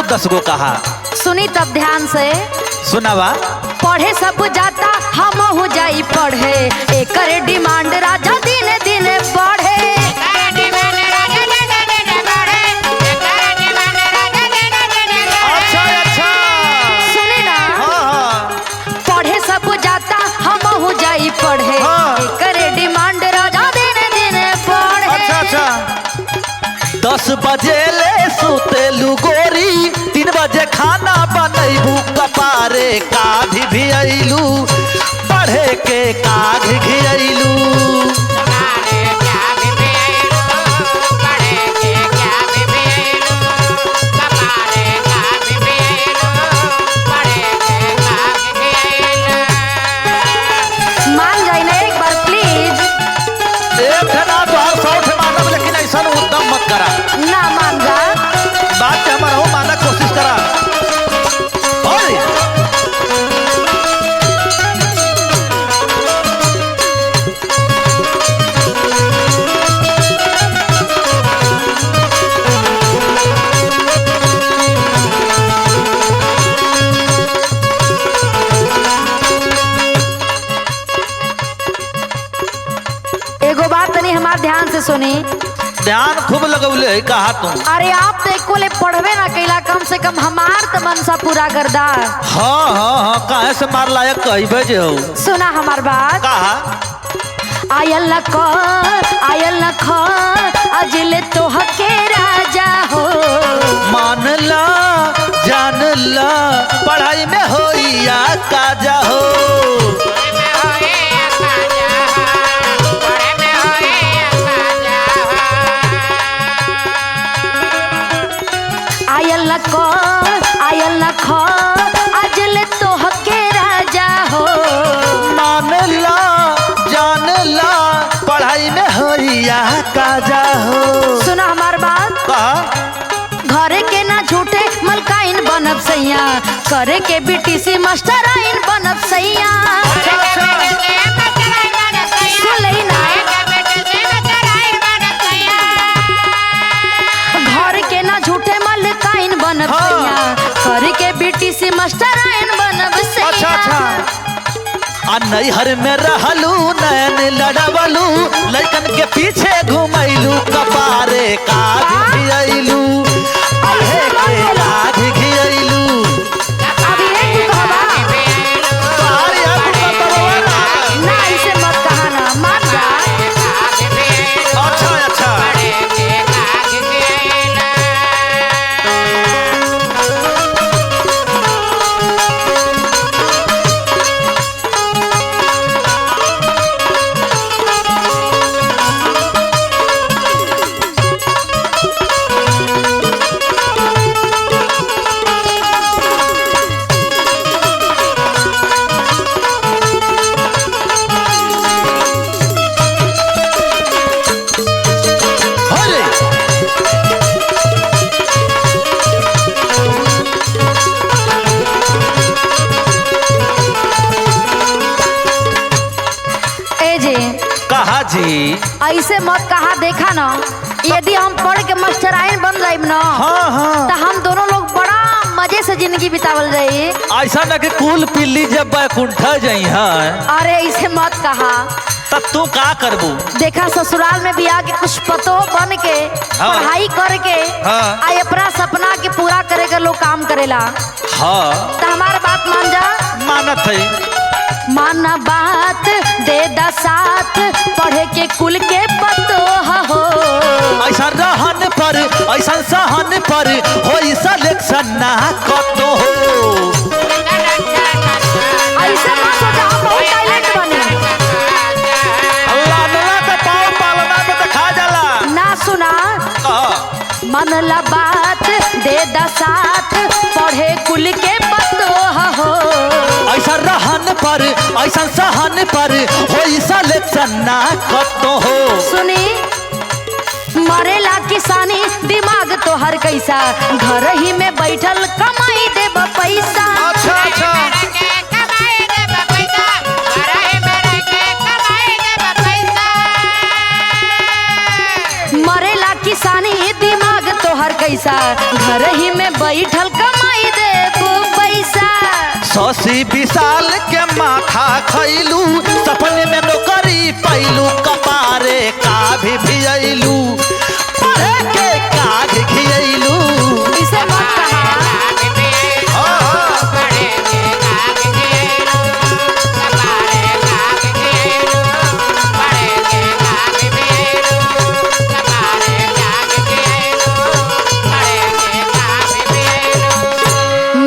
10 गो कहा। सुनी तब ध्यान से। सुनावा। पढ़े सब जाता हम हो जाई पढ़े, एकर डिमांड राजा दिन दिन बढ़े। अच्छा अच्छा सुनी ना। पढ़े सब जाता हम हो जाई पढ़े, एकर डिमांड राजा दिन दिन बढ़े। अच्छा अच्छा 10 बजे ले सुतेलू गोरी, 3 बजे खाना बनैबू कपारे काढ़ी भी अइलू, पढ़े के काढ़ घियलू। मान जाए ना एक बार प्लीज। एक ना तो हर 100 मानब, लेकिन ऐसा उद्दम मत करा। ना मान जा। बात के हमारा हो माना कोशिश करा। एगो बात तनी हमार ध्यान से सुनी। ध्यान खूब लगौले है कहा तुम। अरे आप तो एको ले पढ़वे ना कैला, कम से कम हमार तो मनसा पूरा कर दा। हाँ हाँ हाँ काहे से मार लायक कहबे जे हो। सुना हमार बात। कहा। आयल न ख अजले तो हके राजा हो। मान ला जान ला पढ़ाई में होई या काजा हो। आयल न ख अजले तो हके राजा हो। मान ला जान ला पढ़ाई में होई या काजा हो। सुना हमार बात। कहा। घरे के ना झूठे मलकाइन बनब सैया, करे के बीटीसी मास्टर आइन बनब सैया। सुन लही ना। घर के ना झूठे मलकाइन बनब सैया, करे के बीटीसी मास्टर आइन बनब सैया। अच्छा अच्छा। आ नैहर में रहलू नैन लड़वलू, लड़कन के पीछे घुमैलू कपारे काढ़ घियलू, पढ़े के काढ़ घियलू। अब ये की कहबा? ना ऐसे मत कहा ना, मान जा। अच्छा अच्छा। कहा जी। ऐसे मत कहा। देखा ना, यदि हम पढ़ के मास्टराइन बन जाइब ना, हाँ हाँ तो हम दोनों लोग बड़ा मजे से जिंदगी बितावल जाई। ऐसा न कि कुल पिल्ली जब बैकुंठ जाई है। अरे ऐसे मत कहा। तब तू का करबू? देखा ससुराल में भी आके कुछ पतो बन के पढ़ाई करके अपना सपना के पूरा करे के लोग काम करेला। हाँ तो हमारा बात मान जा। मानत है। माना बात दे दा साथ, पढ़े के कुल के पतो हो। ऐसा रहन पर ऐसा सहन पर हो सिलेक्शन ना कतो हो। ऐसे मत सोचा हम बहुत टैलेंट बने। लाडला का पाव पालना में दिखा जाला ना सुना। मन ला बात दे दा साथ, पढ़े कुल के पतो हो। ऐसा रहन पर ऐसा सहन पर हो सिलेक्शन ना कतो हो। सुनी, मरेला किसानी दिमाग तो हर कैसा, घर ही में बैठल कमाई देब पैसा। अच्छा अच्छा। मरेला किसानी दिमाग तो हर कैसा, घर ही में बैठल शशि विशाल के माथा खैलू सपने में नौकरी पैलू कपारे का भी भिजैलू पढ़े के काज खियलू इसे मत कहा।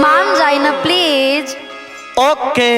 मान जाए ना प्लीज। ओके